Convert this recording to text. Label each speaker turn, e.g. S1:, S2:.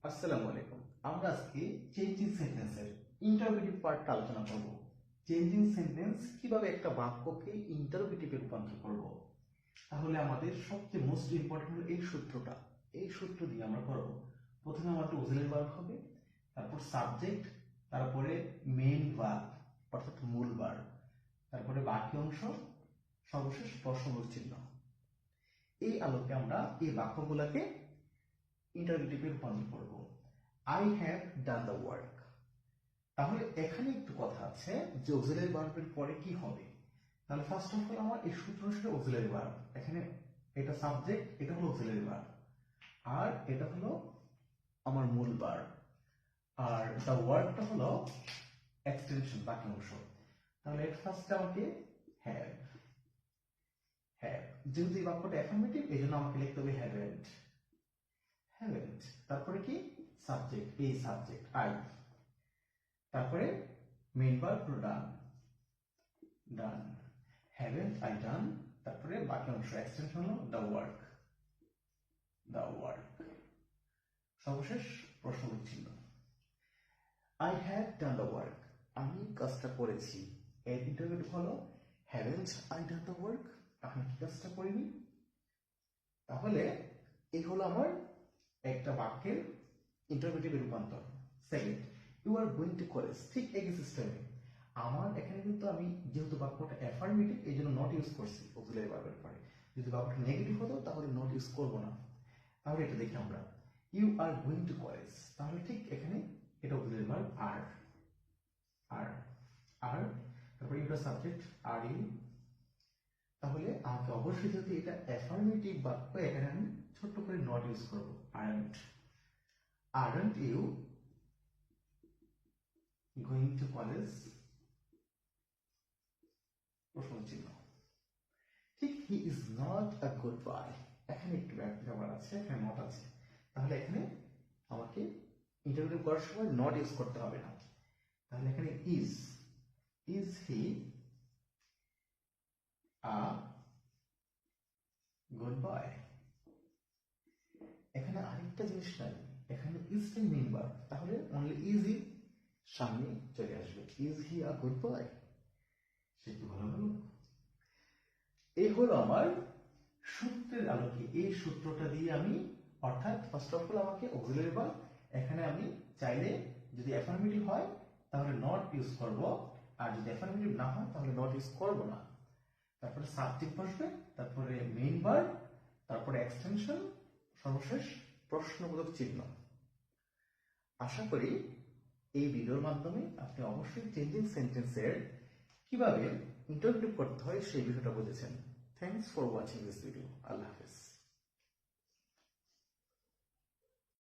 S1: আসসালামু আলাইকুম। আমরা আজকে চেঞ্জিং সেন্টেন্সের ইন্টারোগেটিভ পার্টটা আলোচনা করব। চেঞ্জিং সেন্টেন্স কিভাবে একটা বাক্যকে ইন্টারোগেটিভে রূপান্তর করব। তাহলে আমাদের সবচেয়ে মোস্ট ইম্পর্টেন্ট হলো এই সূত্রটা। এই সূত্র দিয়ে আমরা করব। প্রথমে আমাদের অক্সিলারি ভার্ব হবে, তারপর সাবজেক্ট, তারপরে মেইন ভার্ব অর্থাৎ মূল ভার্ব, তারপরে বাকি অংশ, সর্বশেষ প্রশ্নবোধক চিহ্ন। এই আলোকে আমরা এই বাক্যগুলোকে ইন্টারোগেটিভে রূপান্তর করব। I have done the work. তাহলে এখানে একটু কথা আছে যে অক্সিলারি ভার্বের পরে কি হবে। তাহলে ফার্স্ট অফ অল আমার এই সূত্র অনুসারে অক্সিলারি ভার্ব, এখানে এটা সাবজেক্ট, এটা হলো অক্সিলারি ভার্ব, আর এটা হলো আমার মূল ভার্ব, আর দ্য ওয়ার্ডটা হলো এক্সটেনশন বাকি অংশ। তাহলে এর ফার্স্টে আমাকে হ্যাভ, হ্যাভ যেহেতু এই বাক্যটা অ্যাফার্মেটিভ এই জন্য আমাকে লিখতে হবে হ্যাভেন্ট, হ্যাভেন্ট। তারপরে কি সাবজেক্ট, এই সাবজেক্ট আই, তারপরে main verb done, done, haven't I done, তারপরে বাকি অংশ এক্সটেনশন হলো দ্য ওয়ার্ক, দ্য ওয়ার্ক, সর্বশেষ প্রশ্নবোধক চিহ্ন। I have done the work, আমি কাজটা করেছি। এর ইন্টারোগেটিভ হলো haven't I done the work, আমি কি কাজটা করিনি। তাহলে এই হলো আমার একটা বাক্যের ইন্টারোগেটিভে রূপান্তর। Second, you are going to college, ঠিক একই সিস্টেমে আমার এখানে কিন্তু আমি যেহেতু বাক্যটা অ্যাফার্মেটিভ এই জন্য নট ইউজ করছি অক্সিলারি ভার্বের পরে। যদি বাক্যটা নেগেটিভ হতো তাহলে নট ইউজ করব না। তাহলে এটা দেখি আমরা, you are going to college, তাহলে ঠিক এখানে এটা অক্সিলারি ভার্ব আর, আর, আর, তারপরে ইউটা সাবজেক্ট আর ইউ। তাহলে আমাকে অবশ্যই যদি এটা অ্যাফার্মেটিভ বাক্য এখানে আমি ছোট্ট করে নট ইউজ করবো, aren't, aren't you going to college, প্রশ্ন চিহ্ন। ঠিক he is not a good boy, এখানে একটু ব্যবহার আছে, এখানে নট আছে। তাহলে এখানে আমাকে ইন্টারভিউ করার সময় নট ইউজ করতে হবে না। তাহলে এখানে is, is he a good boy. এখানে আরেকটা জিনিস নাই, এখানে ইজটাই মেইন ভার্ব, তাহলে অনলি ইজ ই সামনে চলে আসবে, is he a good boy. সে কি ভালো হলো। এই হলো আমার সূত্রের আলোকে, এই সূত্রটা দিয়ে আমি, অর্থাৎ ফার্স্ট অফ অল আমাকে অক্সিলারি ভার্ব এখানে আমি চাইলে যদি অ্যাফার্মেটিভ হয় তাহলে নট ইউজ করব, আর যদি অ্যাফার্মেটিভ না হয় তাহলে নট ইউজ করব না। তারপরে সাবজেক্ট বসবে, তারপরে মেইন ভার্ব, তারপরে এক্সটেনশন, সর্বশেষ প্রশ্নবোধক চিহ্ন। আশা করি এই ভিডিওর মাধ্যমে আপনি অবশ্যই চেঞ্জিং সেন্টেন্সের কিভাবে ইন্টারপ্রেট করতে হয় সেই বিষয়টা বুঝেছেন। Thanks for watching this video. আল্লাহ হাফেজ।